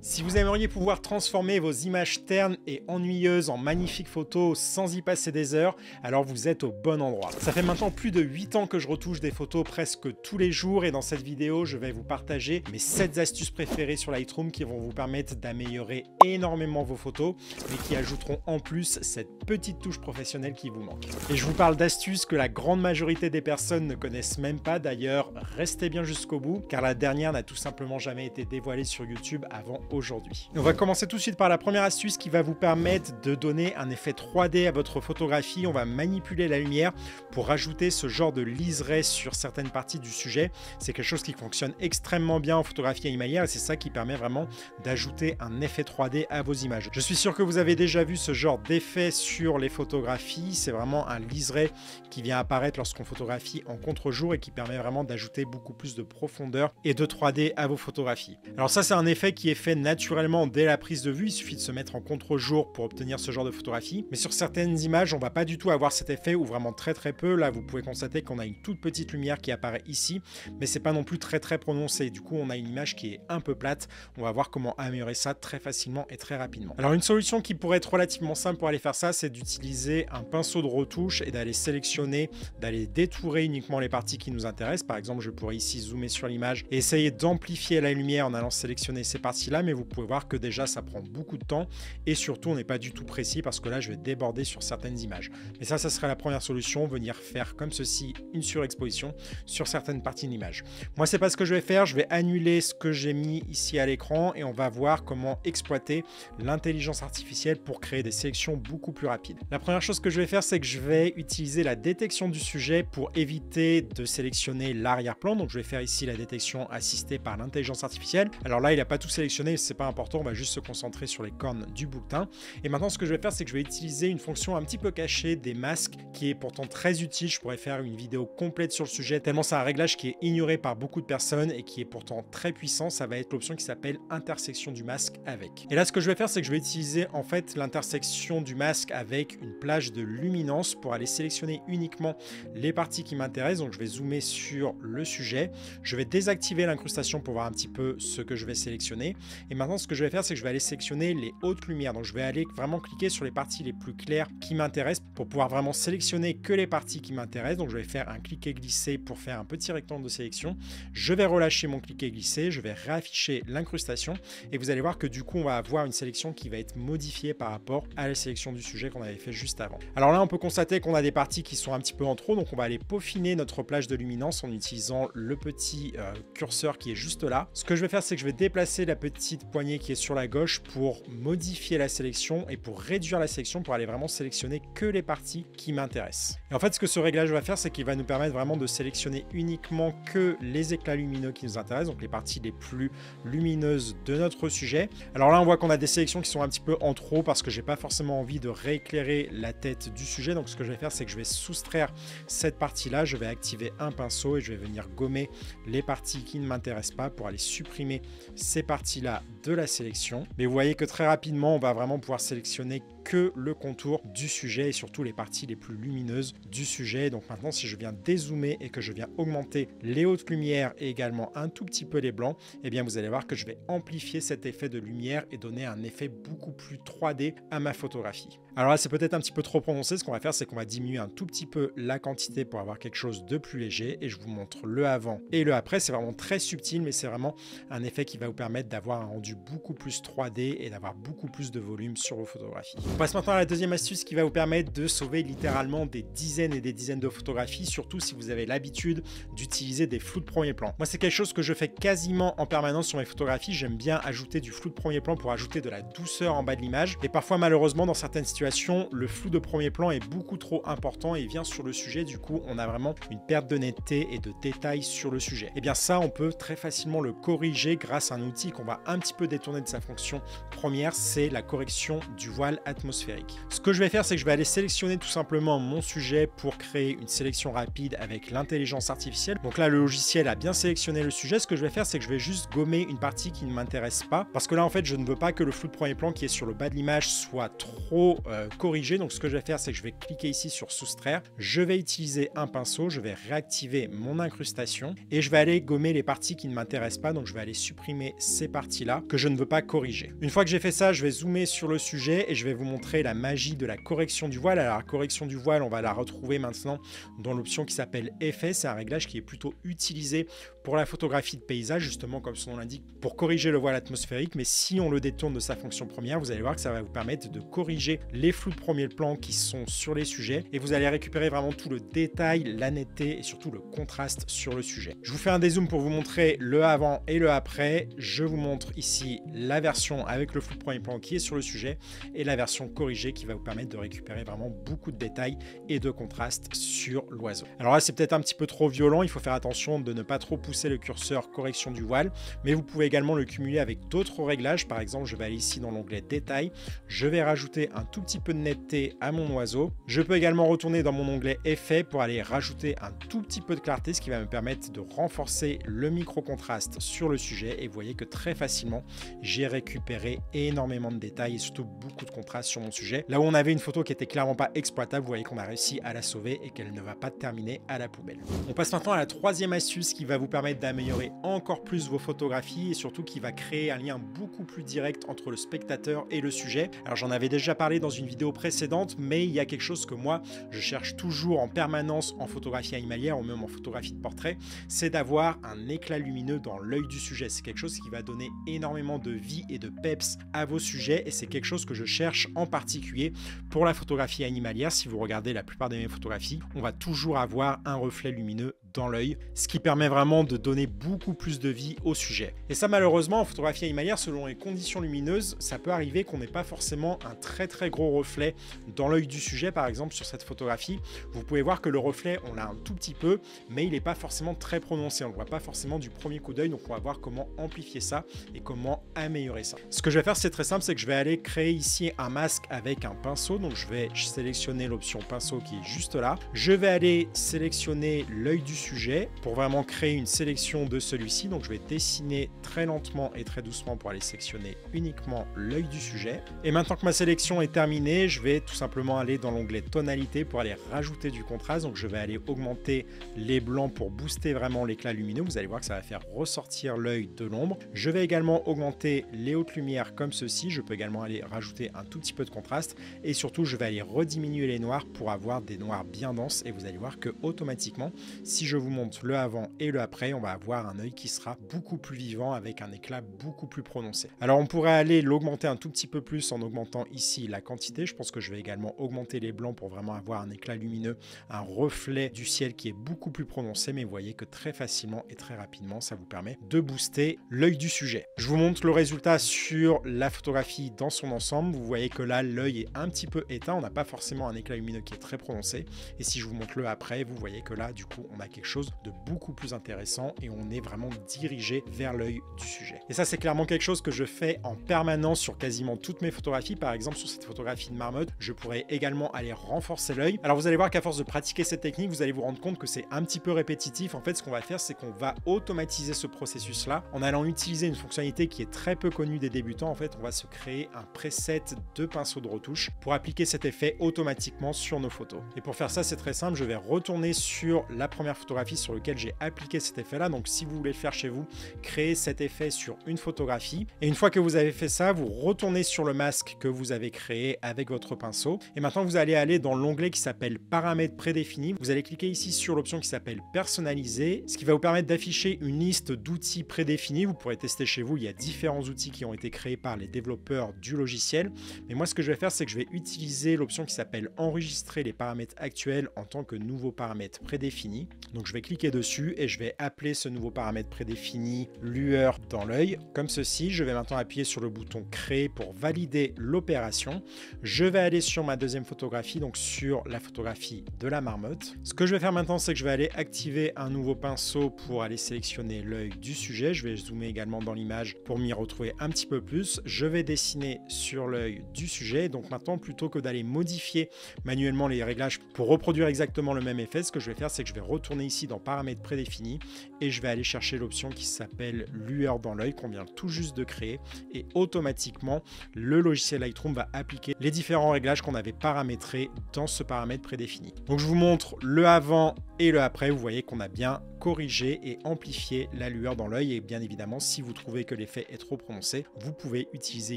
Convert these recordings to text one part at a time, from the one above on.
Si vous aimeriez pouvoir transformer vos images ternes et ennuyeuses en magnifiques photos sans y passer des heures, alors vous êtes au bon endroit. Ça fait maintenant plus de 8 ans que je retouche des photos presque tous les jours et dans cette vidéo, je vais vous partager mes 7 astuces préférées sur Lightroom qui vont vous permettre d'améliorer énormément vos photos, mais qui ajouteront en plus cette petite touche professionnelle qui vous manque. Et je vous parle d'astuces que la grande majorité des personnes ne connaissent même pas. D'ailleurs, restez bien jusqu'au bout, car la dernière n'a tout simplement jamais été dévoilée sur YouTube avant aujourd'hui. On va commencer tout de suite par la première astuce qui va vous permettre de donner un effet 3D à votre photographie. On va manipuler la lumière pour rajouter ce genre de liseré sur certaines parties du sujet. C'est quelque chose qui fonctionne extrêmement bien en photographie animalière et c'est ça qui permet vraiment d'ajouter un effet 3D à vos images. Je suis sûr que vous avez déjà vu ce genre d'effet sur les photographies. C'est vraiment un liseré qui vient apparaître lorsqu'on photographie en contre-jour et qui permet vraiment d'ajouter beaucoup plus de profondeur et de 3D à vos photographies. Alors ça, c'est un effet qui est fait naturellement dès la prise de vue. Il suffit de se mettre en contre-jour pour obtenir ce genre de photographie. Mais sur certaines images, on va pas du tout avoir cet effet ou vraiment très peu. Là, vous pouvez constater qu'on a une toute petite lumière qui apparaît ici, mais c'est pas non plus très prononcé. Du coup, on a une image qui est un peu plate. On va voir comment améliorer ça très facilement et très rapidement. Alors, une solution qui pourrait être relativement simple pour aller faire ça, c'est d'utiliser un pinceau de retouche et d'aller sélectionner, d'aller détourer uniquement les parties qui nous intéressent. Par exemple, je pourrais ici zoomer sur l'image et essayer d'amplifier la lumière en allant sélectionner ces parties-là, mais vous pouvez voir que déjà ça prend beaucoup de temps et surtout on n'est pas du tout précis parce que là je vais déborder sur certaines images. Mais ça serait la première solution, venir faire comme ceci une surexposition sur certaines parties de l'image. Moi, c'est pas ce que je vais faire, je vais annuler ce que j'ai mis ici à l'écran et on va voir comment exploiter l'intelligence artificielle pour créer des sélections beaucoup plus rapides. La première chose que je vais faire, c'est que je vais utiliser la détection du sujet pour éviter de sélectionner l'arrière-plan. Donc je vais faire ici la détection assistée par l'intelligence artificielle. Alors là, il n'a pas tout sélectionné, c'est pas important, on va juste se concentrer sur les cornes du bouquetin. Et maintenant, ce que je vais faire, c'est que je vais utiliser une fonction un petit peu cachée des masques qui est pourtant très utile. Je pourrais faire une vidéo complète sur le sujet, tellement c'est un réglage qui est ignoré par beaucoup de personnes et qui est pourtant très puissant. Ça va être l'option qui s'appelle intersection du masque avec. Et là, ce que je vais faire, c'est que je vais utiliser en fait l'intersection du masque avec une plage de luminance pour aller sélectionner uniquement les parties qui m'intéressent. Donc, je vais zoomer sur le sujet. Je vais désactiver l'incrustation pour voir un petit peu ce que je vais sélectionner. Et maintenant, ce que je vais faire, c'est que je vais aller sélectionner les hautes lumières. Donc, je vais aller vraiment cliquer sur les parties les plus claires qui m'intéressent pour pouvoir vraiment sélectionner que les parties qui m'intéressent. Donc, je vais faire un cliquer-glisser pour faire un petit rectangle de sélection. Je vais relâcher mon cliquer-glisser. Je vais réafficher l'incrustation. Et vous allez voir que du coup, on va avoir une sélection qui va être modifiée par rapport à la sélection du sujet qu'on avait fait juste avant. Alors là, on peut constater qu'on a des parties qui sont un petit peu en trop. Donc, on va aller peaufiner notre plage de luminance en utilisant le petit curseur qui est juste là. Ce que je vais faire, c'est que je vais déplacer la petite poignée qui est sur la gauche pour modifier la sélection et pour réduire la sélection pour aller vraiment sélectionner que les parties qui m'intéressent. Et en fait, ce que ce réglage va faire, c'est qu'il va nous permettre vraiment de sélectionner uniquement que les éclats lumineux qui nous intéressent, donc les parties les plus lumineuses de notre sujet. Alors là, on voit qu'on a des sélections qui sont un petit peu en trop parce que j'ai pas forcément envie de rééclairer la tête du sujet. Donc ce que je vais faire, c'est que je vais soustraire cette partie-là, je vais activer un pinceau et je vais venir gommer les parties qui ne m'intéressent pas pour aller supprimer ces parties-là de la sélection. Mais vous voyez que très rapidement, on va vraiment pouvoir sélectionner que le contour du sujet et surtout les parties les plus lumineuses du sujet. Donc maintenant, si je viens dézoomer et que je viens augmenter les hautes lumières et également un tout petit peu les blancs, eh bien vous allez voir que je vais amplifier cet effet de lumière et donner un effet beaucoup plus 3D à ma photographie. Alors là, c'est peut-être un petit peu trop prononcé. Ce qu'on va faire, c'est qu'on va diminuer un tout petit peu la quantité pour avoir quelque chose de plus léger et je vous montre le avant et le après. C'est vraiment très subtil, mais c'est vraiment un effet qui va vous permettre d'avoir un rendu beaucoup plus 3D et d'avoir beaucoup plus de volume sur vos photographies. On passe maintenant à la deuxième astuce qui va vous permettre de sauver littéralement des dizaines et des dizaines de photographies, surtout si vous avez l'habitude d'utiliser des flous de premier plan. Moi, c'est quelque chose que je fais quasiment en permanence sur mes photographies. J'aime bien ajouter du flou de premier plan pour ajouter de la douceur en bas de l'image. Et parfois, malheureusement, dans certaines situations, le flou de premier plan est beaucoup trop important et vient sur le sujet. Du coup, on a vraiment une perte de netteté et de détails sur le sujet. Et bien ça, on peut très facilement le corriger grâce à un outil qu'on va un petit peu détourner de sa fonction première, c'est la correction du voile atténué. atmosphérique. Ce que je vais faire, c'est que je vais aller sélectionner tout simplement mon sujet pour créer une sélection rapide avec l'intelligence artificielle. Donc là, le logiciel a bien sélectionné le sujet. Ce que je vais faire, c'est que je vais juste gommer une partie qui ne m'intéresse pas, parce que là, en fait, je ne veux pas que le flou de premier plan qui est sur le bas de l'image soit trop corrigé. Donc ce que je vais faire, c'est que je vais cliquer ici sur soustraire. Je vais utiliser un pinceau, je vais réactiver mon incrustation et je vais aller gommer les parties qui ne m'intéressent pas. Donc je vais aller supprimer ces parties-là que je ne veux pas corriger. Une fois que j'ai fait ça, je vais zoomer sur le sujet et je vais vous montrer la magie de la correction du voile. Alors la correction du voile, on va la retrouver maintenant dans l'option qui s'appelle effet. C'est un réglage qui est plutôt utilisé pour la photographie de paysage, justement comme son nom l'indique, pour corriger le voile atmosphérique. Mais si on le détourne de sa fonction première, vous allez voir que ça va vous permettre de corriger les flous de premier plan qui sont sur les sujets et vous allez récupérer vraiment tout le détail, la netteté et surtout le contraste sur le sujet. Je vous fais un dézoom pour vous montrer le avant et le après. Je vous montre ici la version avec le flou de premier plan qui est sur le sujet et la version corrigée qui va vous permettre de récupérer vraiment beaucoup de détails et de contraste sur l'oiseau. Alors là, c'est peut-être un petit peu trop violent, il faut faire attention de ne pas trop pousser le curseur correction du voile, mais vous pouvez également le cumuler avec d'autres réglages. Par exemple, je vais aller ici dans l'onglet détail, je vais rajouter un tout petit peu de netteté à mon oiseau. Je peux également retourner dans mon onglet effet pour aller rajouter un tout petit peu de clarté, ce qui va me permettre de renforcer le micro-contraste sur le sujet et vous voyez que très facilement, j'ai récupéré énormément de détails et surtout beaucoup de contraste sur mon sujet. Là où on avait une photo qui était clairement pas exploitable, vous voyez qu'on a réussi à la sauver et qu'elle ne va pas terminer à la poubelle. On passe maintenant à la troisième astuce qui va vous permettre d'améliorer encore plus vos photographies et surtout qui va créer un lien beaucoup plus direct entre le spectateur et le sujet. Alors j'en avais déjà parlé dans une vidéo précédente, mais il y a quelque chose que moi je cherche toujours en permanence en photographie animalière ou même en photographie de portrait, c'est d'avoir un éclat lumineux dans l'œil du sujet. C'est quelque chose qui va donner énormément de vie et de peps à vos sujets et c'est quelque chose que je cherche en particulier pour la photographie animalière. Si vous regardez la plupart de mes photographies, on va toujours avoir un reflet lumineux dans l'œil, ce qui permet vraiment de donner beaucoup plus de vie au sujet. Et ça, malheureusement, en photographie animalière, selon les conditions lumineuses, ça peut arriver qu'on n'ait pas forcément un très gros reflet dans l'œil du sujet. Par exemple, sur cette photographie, vous pouvez voir que le reflet, on l'a un tout petit peu, mais il n'est pas forcément très prononcé. On ne le voit pas forcément du premier coup d'œil, donc on va voir comment amplifier ça et comment améliorer ça. Ce que je vais faire, c'est très simple, c'est que je vais aller créer ici un masque avec un pinceau. Donc je vais sélectionner l'option pinceau qui est juste là. Je vais aller sélectionner l'œil du sujet pour vraiment créer une sélection de celui-ci. Donc je vais dessiner très lentement et très doucement pour aller sélectionner uniquement l'œil du sujet. Et maintenant que ma sélection est terminée, je vais tout simplement aller dans l'onglet tonalité pour aller rajouter du contraste. Donc je vais aller augmenter les blancs pour booster vraiment l'éclat lumineux. Vous allez voir que ça va faire ressortir l'œil de l'ombre. Je vais également augmenter les hautes lumières comme ceci. Je peux également aller rajouter un tout petit peu de contraste et surtout je vais aller rediminuer les noirs pour avoir des noirs bien denses et vous allez voir que automatiquement, si je vous montre le avant et le après, on va avoir un œil qui sera beaucoup plus vivant avec un éclat beaucoup plus prononcé. Alors on pourrait aller l'augmenter un tout petit peu plus en augmentant ici la quantité. Je pense que je vais également augmenter les blancs pour vraiment avoir un éclat lumineux, un reflet du ciel qui est beaucoup plus prononcé, mais vous voyez que très facilement et très rapidement, ça vous permet de booster l'œil du sujet. Je vous montre le résultat sur la photographie dans son ensemble. Vous voyez que là, l'œil est un petit peu éteint. On n'a pas forcément un éclat lumineux qui est très prononcé. Et si je vous montre le après, vous voyez que là, du coup, on a quelque chose de beaucoup plus intéressant et on est vraiment dirigé vers l'œil du sujet. Et ça, c'est clairement quelque chose que je fais en permanence sur quasiment toutes mes photographies. Par exemple, sur cette photographie de marmotte, je pourrais également aller renforcer l'œil. Alors, vous allez voir qu'à force de pratiquer cette technique, vous allez vous rendre compte que c'est un petit peu répétitif. En fait, ce qu'on va faire, c'est qu'on va automatiser ce processus-là en allant utiliser une fonctionnalité qui est très peu connue des débutants. En fait, on va se créer un preset de pinceau de retouche pour appliquer cet effet automatiquement sur nos photos. Et pour faire ça, c'est très simple. Je vais retourner sur la première photographie sur laquelle j'ai appliqué cet effet-là. Donc, si vous voulez le faire chez vous, créez cet effet sur une photographie. Et une fois que vous avez fait ça, vous retournez sur le masque que vous avez créé avec votre pinceau. Et maintenant, vous allez aller dans l'onglet qui s'appelle paramètres prédéfinis. Vous allez cliquer ici sur l'option qui s'appelle personnaliser, ce qui va vous permettre d'afficher une liste d'outils prédéfinis. Vous pourrez tester chez vous. Il y a différents outils qui ont été créés par les développeurs du logiciel. Mais moi, ce que je vais faire, c'est que je vais utiliser l'option qui s'appelle enregistrer les paramètres actuels en tant que nouveaux paramètres prédéfinis. Donc je vais cliquer dessus et je vais appeler ce nouveau paramètre prédéfini lueur dans l'œil, comme ceci. Je vais maintenant appuyer sur le bouton créer pour valider l'opération. Je vais aller sur ma deuxième photographie, donc sur la photographie de la marmotte. Ce que je vais faire maintenant, c'est que je vais aller activer un nouveau pinceau pour aller sélectionner l'œil du sujet. Je vais zoomer également dans l'image pour m'y retrouver un petit peu plus. Je vais dessiner sur l'œil du sujet. Donc maintenant, plutôt que d'aller modifier manuellement les réglages pour reproduire exactement le même effet, ce que je vais faire, c'est que je vais retourner ici dans paramètres prédéfinis et je vais aller chercher l'option qui s'appelle lueur dans l'œil qu'on vient tout juste de créer, et automatiquement le logiciel Lightroom va appliquer les différents réglages qu'on avait paramétrés dans ce paramètre prédéfini. Donc je vous montre le avant et le après. Vous voyez qu'on a bien corrigé et amplifié la lueur dans l'œil, et bien évidemment si vous trouvez que l'effet est trop prononcé, vous pouvez utiliser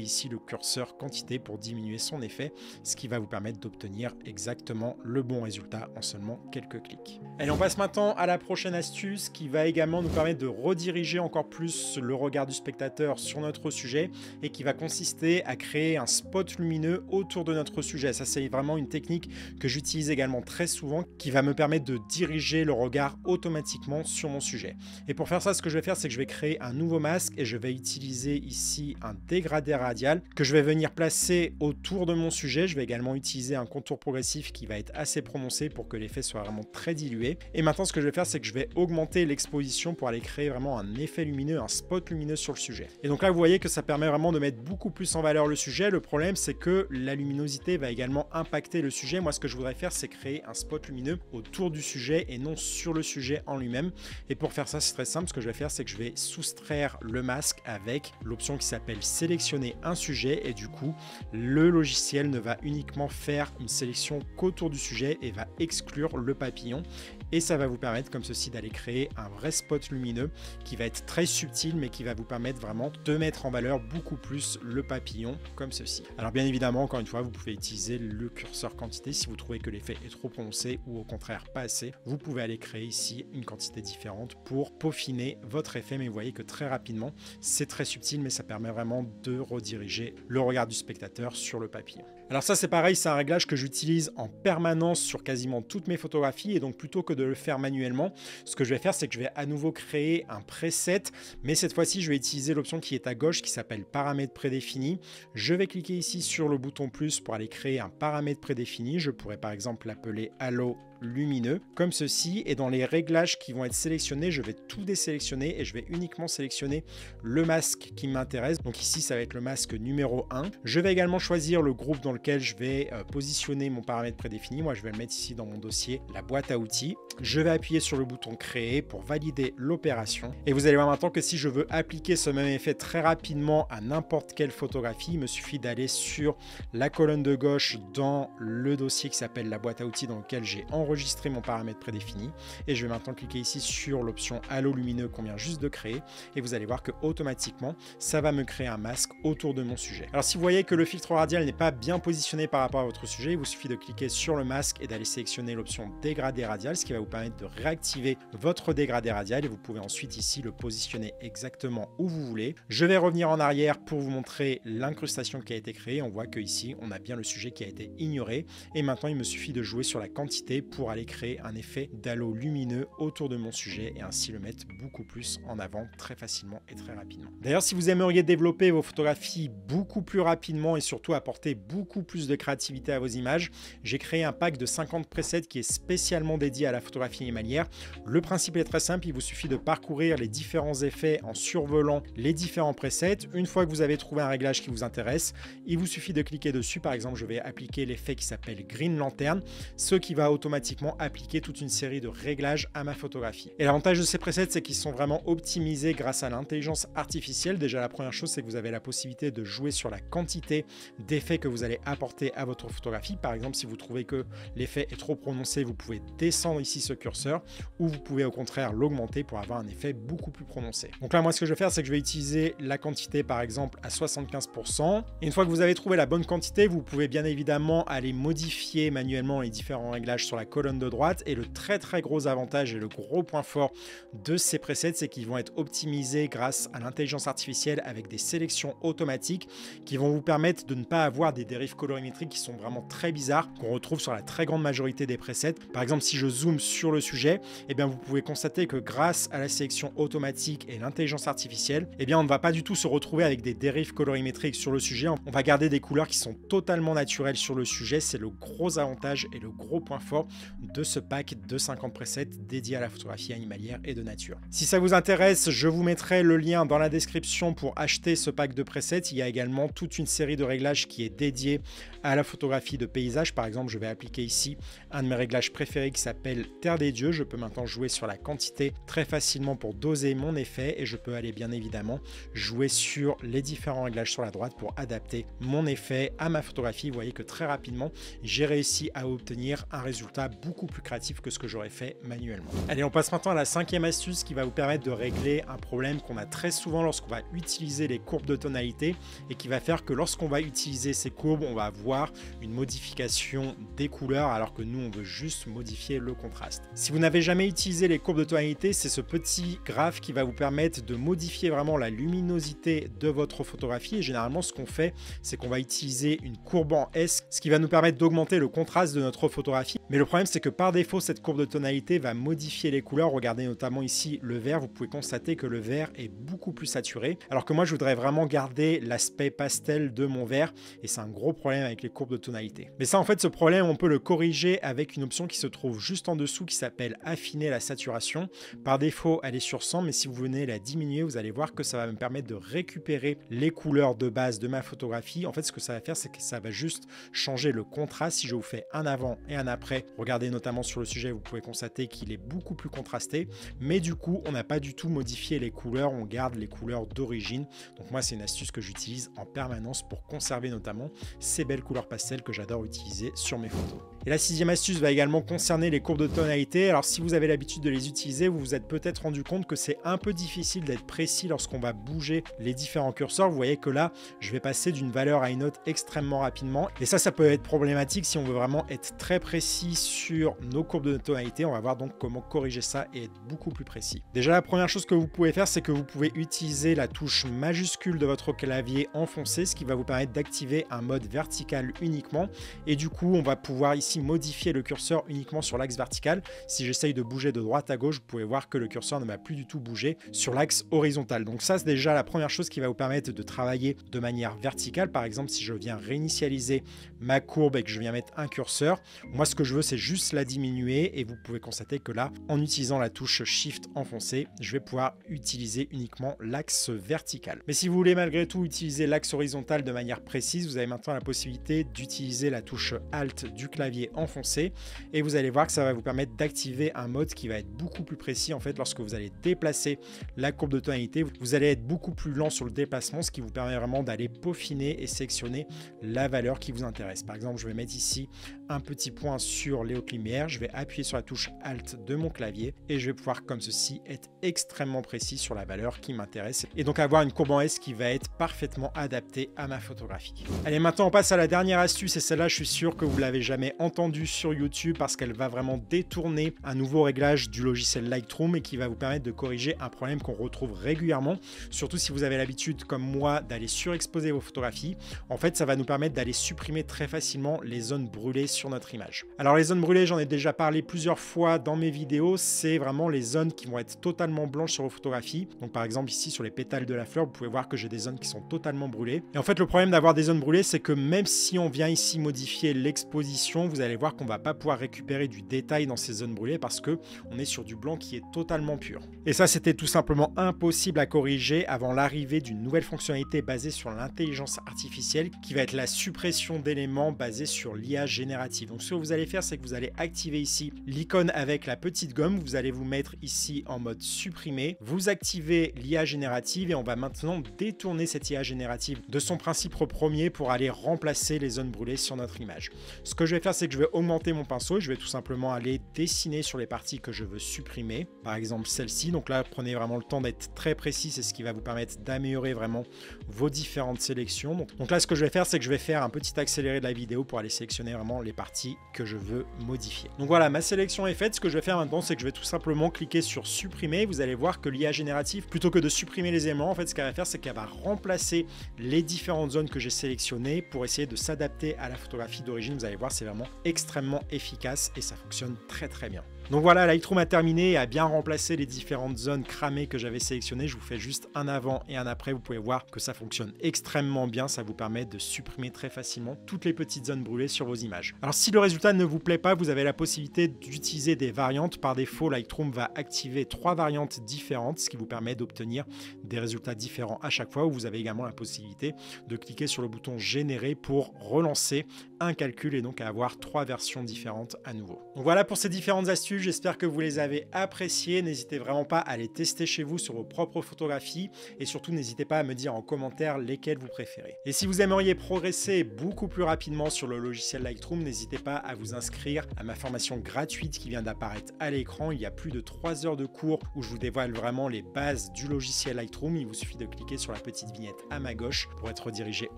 ici le curseur quantité pour diminuer son effet, ce qui va vous permettre d'obtenir exactement le bon résultat en seulement quelques clics. Allez, on passe maintenant à la prochaine astuce qui va également nous permettre de rediriger encore plus le regard du spectateur sur notre sujet, et qui va consister à créer un spot lumineux autour de notre sujet. Ça, c'est vraiment une technique que j'utilise également très souvent, qui va me permettre de diriger le regard automatiquement sur mon sujet. Et pour faire ça, ce que je vais faire, c'est que je vais créer un nouveau masque et je vais utiliser ici un dégradé radial que je vais venir placer autour de mon sujet. Je vais également utiliser un contour progressif qui va être assez prononcé pour que l'effet soit vraiment très dilué. Et maintenant, ce que je vais faire, c'est que je vais augmenter l'exposition pour aller créer vraiment un effet lumineux, un spot lumineux sur le sujet. Et donc là, vous voyez que ça permet vraiment de mettre beaucoup plus en valeur le sujet. Le problème, c'est que la luminosité va également impacter le sujet. Moi, ce que je voudrais faire, c'est créer un spot lumineux autour du sujet et non sur le sujet en lui-même. Et pour faire ça, c'est très simple. Ce que je vais faire, c'est que je vais soustraire le masque avec l'option qui s'appelle sélectionner un sujet, et du coup le logiciel ne va uniquement faire une sélection qu'autour du sujet et va exclure le papillon, et ça va vous permettre comme ceci d'aller créer un vrai spot lumineux qui va être très subtil mais qui va vous permettre vraiment de mettre en valeur beaucoup plus le papillon comme ceci. Alors bien évidemment, encore une fois, vous pouvez utiliser le curseur quantité si vous trouvez que l'effet est trop prononcé ou au contraire pas assez. Vous pouvez aller créer ici une quantité différente pour peaufiner votre effet, mais vous voyez que très rapidement, c'est très subtil mais ça permet vraiment de rediriger le regard du spectateur sur le papillon. Alors ça, c'est pareil, c'est un réglage que j'utilise en permanence sur quasiment toutes mes photographies, et donc plutôt que de le faire manuellement, ce que je vais faire, c'est que je vais à nouveau créer un preset, mais cette fois-ci, je vais utiliser l'option qui est à gauche qui s'appelle paramètres prédéfinis. Je vais cliquer ici sur le bouton plus pour aller créer un paramètre prédéfini. Je pourrais par exemple l'appeler halo lumineux, comme ceci, et dans les réglages qui vont être sélectionnés, je vais tout désélectionner et je vais uniquement sélectionner le masque qui m'intéresse. Donc ici, ça va être le masque numéro 1. Je vais également choisir le groupe dans lequel je vais positionner mon paramètre prédéfini. Moi, je vais le mettre ici dans mon dossier, la boîte à outils. Je vais appuyer sur le bouton créer pour valider l'opération. Et vous allez voir maintenant que si je veux appliquer ce même effet très rapidement à n'importe quelle photographie, il me suffit d'aller sur la colonne de gauche dans le dossier qui s'appelle la boîte à outils dans lequel j'ai enregistré mon paramètre prédéfini, et je vais maintenant cliquer ici sur l'option halo lumineux qu'on vient juste de créer, et vous allez voir que automatiquement ça va me créer un masque autour de mon sujet. Alors si vous voyez que le filtre radial n'est pas bien positionné par rapport à votre sujet, il vous suffit de cliquer sur le masque et d'aller sélectionner l'option dégradé radial, ce qui va vous permettre de réactiver votre dégradé radial, et vous pouvez ensuite ici le positionner exactement où vous voulez. Je vais revenir en arrière pour vous montrer l'incrustation qui a été créée. On voit que ici on a bien le sujet qui a été ignoré, et maintenant il me suffit de jouer sur la quantité pour aller créer un effet d'halo lumineux autour de mon sujet et ainsi le mettre beaucoup plus en avant très facilement et très rapidement. D'ailleurs, si vous aimeriez développer vos photographies beaucoup plus rapidement et surtout apporter beaucoup plus de créativité à vos images, j'ai créé un pack de 50 presets qui est spécialement dédié à la photographie animalière. Le principe est très simple, il vous suffit de parcourir les différents effets en survolant les différents presets. Une fois que vous avez trouvé un réglage qui vous intéresse, il vous suffit de cliquer dessus. Par exemple, je vais appliquer l'effet qui s'appelle Green Lantern, ce qui va automatiquement appliquer toute une série de réglages à ma photographie. Et l'avantage de ces presets, c'est qu'ils sont vraiment optimisés grâce à l'intelligence artificielle. Déjà, la première chose, c'est que vous avez la possibilité de jouer sur la quantité d'effets que vous allez apporter à votre photographie. Par exemple, si vous trouvez que l'effet est trop prononcé, vous pouvez descendre ici ce curseur, ou vous pouvez au contraire l'augmenter pour avoir un effet beaucoup plus prononcé. Donc là, moi, ce que je vais faire, c'est que je vais utiliser la quantité, par exemple, à 75%. Et une fois que vous avez trouvé la bonne quantité, vous pouvez bien évidemment aller modifier manuellement les différents réglages sur la colonne de droite. Et le très gros avantage et le gros point fort de ces presets, c'est qu'ils vont être optimisés grâce à l'intelligence artificielle avec des sélections automatiques qui vont vous permettre de ne pas avoir des dérives colorimétriques qui sont vraiment très bizarres, qu'on retrouve sur la très grande majorité des presets. Par exemple, si je zoome sur le sujet, eh bien, vous pouvez constater que grâce à la sélection automatique et l'intelligence artificielle, eh bien, on ne va pas du tout se retrouver avec des dérives colorimétriques sur le sujet. On va garder des couleurs qui sont totalement naturelles sur le sujet. C'est le gros avantage et le gros point fort de ce pack de 50 presets dédiés à la photographie animalière et de nature. Si ça vous intéresse, je vous mettrai le lien dans la description pour acheter ce pack de presets. Il y a également toute une série de réglages qui est dédiée à la photographie de paysage. Par exemple, je vais appliquer ici un de mes réglages préférés qui s'appelle Terre des Dieux. Je peux maintenant jouer sur la quantité très facilement pour doser mon effet et je peux aller bien évidemment jouer sur les différents réglages sur la droite pour adapter mon effet à ma photographie. Vous voyez que très rapidement, j'ai réussi à obtenir un résultat beaucoup plus créatif que ce que j'aurais fait manuellement. Allez, on passe maintenant à la cinquième astuce qui va vous permettre de régler un problème qu'on a très souvent lorsqu'on va utiliser les courbes de tonalité et qui va faire que lorsqu'on va utiliser ces courbes, on va avoir une modification des couleurs alors que nous, on veut juste modifier le contraste. Si vous n'avez jamais utilisé les courbes de tonalité, c'est ce petit graphe qui va vous permettre de modifier vraiment la luminosité de votre photographie. Et généralement, ce qu'on fait, c'est qu'on va utiliser une courbe en S, ce qui va nous permettre d'augmenter le contraste de notre photographie. Mais le problème, c'est que par défaut, cette courbe de tonalité va modifier les couleurs. Regardez notamment ici le vert. Vous pouvez constater que le vert est beaucoup plus saturé. Alors que moi, je voudrais vraiment garder l'aspect pastel de mon vert. Et c'est un gros problème avec les courbes de tonalité. Mais ça, en fait, ce problème, on peut le corriger avec une option qui se trouve juste en dessous qui s'appelle affiner la saturation. Par défaut, elle est sur 100, mais si vous venez la diminuer, vous allez voir que ça va me permettre de récupérer les couleurs de base de ma photographie. En fait, ce que ça va faire, c'est que ça va juste changer le contraste. Si je vous fais un avant et un après, regardez notamment sur le sujet, vous pouvez constater qu'il est beaucoup plus contrasté, mais du coup, on n'a pas du tout modifié les couleurs, on garde les couleurs d'origine. Donc moi, c'est une astuce que j'utilise en permanence pour conserver notamment ces belles couleurs pastel que j'adore utiliser sur mes photos. Et la sixième astuce va également concerner les courbes de tonalité. Alors si vous avez l'habitude de les utiliser, vous vous êtes peut-être rendu compte que c'est un peu difficile d'être précis lorsqu'on va bouger les différents curseurs. Vous voyez que là, je vais passer d'une valeur à une autre extrêmement rapidement. Et ça peut être problématique si on veut vraiment être très précis sur nos courbes de tonalité. On va voir donc comment corriger ça et être beaucoup plus précis. Déjà, la première chose que vous pouvez faire, c'est que vous pouvez utiliser la touche majuscule de votre clavier enfoncé, ce qui va vous permettre d'activer un mode vertical uniquement. Et du coup, on va pouvoir ici modifier le curseur uniquement sur l'axe vertical. Si j'essaye de bouger de droite à gauche, vous pouvez voir que le curseur ne va plus du tout bouger sur l'axe horizontal. Donc ça, c'est déjà la première chose qui va vous permettre de travailler de manière verticale. Par exemple, si je viens réinitialiser ma courbe et que je viens mettre un curseur, moi, ce que je veux, c'est juste la diminuer et vous pouvez constater que là, en utilisant la touche Shift enfoncé, je vais pouvoir utiliser uniquement l'axe vertical. Mais si vous voulez malgré tout utiliser l'axe horizontal de manière précise, vous avez maintenant la possibilité d'utiliser la touche Alt du clavier enfoncé et vous allez voir que ça va vous permettre d'activer un mode qui va être beaucoup plus précis. En fait, lorsque vous allez déplacer la courbe de tonalité, vous allez être beaucoup plus lent sur le déplacement, ce qui vous permet vraiment d'aller peaufiner et sélectionner la valeur qui vous intéresse. Par exemple, je vais mettre ici un petit point sur les hautes lumières, je vais appuyer sur la touche Alt de mon clavier et je vais pouvoir comme ceci être extrêmement précis sur la valeur qui m'intéresse et donc avoir une courbe en S qui va être parfaitement adaptée à ma photographie. Allez, maintenant on passe à la dernière astuce et celle-là, je suis sûr que vous l'avez jamais entendue sur YouTube parce qu'elle va vraiment détourner un nouveau réglage du logiciel Lightroom et qui va vous permettre de corriger un problème qu'on retrouve régulièrement, surtout si vous avez l'habitude comme moi d'aller surexposer vos photographies. En fait, ça va nous permettre d'aller supprimer très facilement les zones brûlées sur notre image. Alors les zones brûlées, j'en ai déjà parlé plusieurs fois dans mes vidéos, c'est vraiment les zones qui vont être totalement blanches sur vos photographies. Donc par exemple ici sur les pétales de la fleur, vous pouvez voir que j'ai des zones qui sont totalement brûlées. Et en fait le problème d'avoir des zones brûlées, c'est que même si on vient ici modifier l'exposition, vous allez voir qu'on va pas pouvoir récupérer du détail dans ces zones brûlées parce que on est sur du blanc qui est totalement pur. Et ça, c'était tout simplement impossible à corriger avant l'arrivée d'une nouvelle fonctionnalité basée sur l'intelligence artificielle qui va être la suppression d'éléments basés sur l'IA générative. Donc ce que vous allez faire, c'est que vous allez activer ici l'icône avec la petite gomme, vous allez vous mettre ici en mode supprimer, vous activez l'IA générative et on va maintenant détourner cette IA générative de son principe premier pour aller remplacer les zones brûlées sur notre image. Ce que je vais faire, c'est que je vais augmenter mon pinceau et je vais tout simplement aller dessiner sur les parties que je veux supprimer, par exemple celle-ci. Donc là, prenez vraiment le temps d'être très précis, c'est ce qui va vous permettre d'améliorer vraiment vos différentes sélections. Donc là, ce que je vais faire, c'est que je vais faire un petit accéléré de la vidéo pour aller sélectionner vraiment les parties que je veux modifier. Donc voilà, ma sélection est faite. Ce que je vais faire maintenant, c'est que je vais tout simplement cliquer sur supprimer. Vous allez voir que l'IA générative, plutôt que de supprimer les éléments, en fait, ce qu'elle va faire, c'est qu'elle va remplacer les différentes zones que j'ai sélectionnées pour essayer de s'adapter à la photographie d'origine. Vous allez voir, c'est vraiment extrêmement efficace et ça fonctionne très très bien. Donc voilà, Lightroom a terminé et a bien remplacé les différentes zones cramées que j'avais sélectionnées. Je vous fais juste un avant et un après. Vous pouvez voir que ça fonctionne extrêmement bien. Ça vous permet de supprimer très facilement toutes les petites zones brûlées sur vos images. Alors si le résultat ne vous plaît pas, vous avez la possibilité d'utiliser des variantes. Par défaut, Lightroom va activer 3 variantes différentes, ce qui vous permet d'obtenir des résultats différents à chaque fois. Vous avez également la possibilité de cliquer sur le bouton générer pour relancer un calcul et donc avoir 3 versions différentes à nouveau. Donc voilà pour ces différentes astuces. J'espère que vous les avez appréciées. N'hésitez vraiment pas à les tester chez vous sur vos propres photographies et surtout n'hésitez pas à me dire en commentaire lesquelles vous préférez. Et si vous aimeriez progresser beaucoup plus rapidement sur le logiciel Lightroom, n'hésitez pas à vous inscrire à ma formation gratuite qui vient d'apparaître à l'écran. Il y a plus de 3 heures de cours où je vous dévoile vraiment les bases du logiciel Lightroom. Il vous suffit de cliquer sur la petite vignette à ma gauche pour être redirigé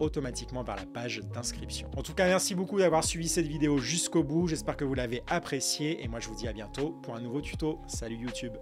automatiquement vers la page d'inscription. En tout cas, merci beaucoup d'avoir suivi cette vidéo jusqu'au bout. J'espère que vous l'avez appréciée et moi je vous dis à bientôt pour un nouveau tuto. Salut YouTube!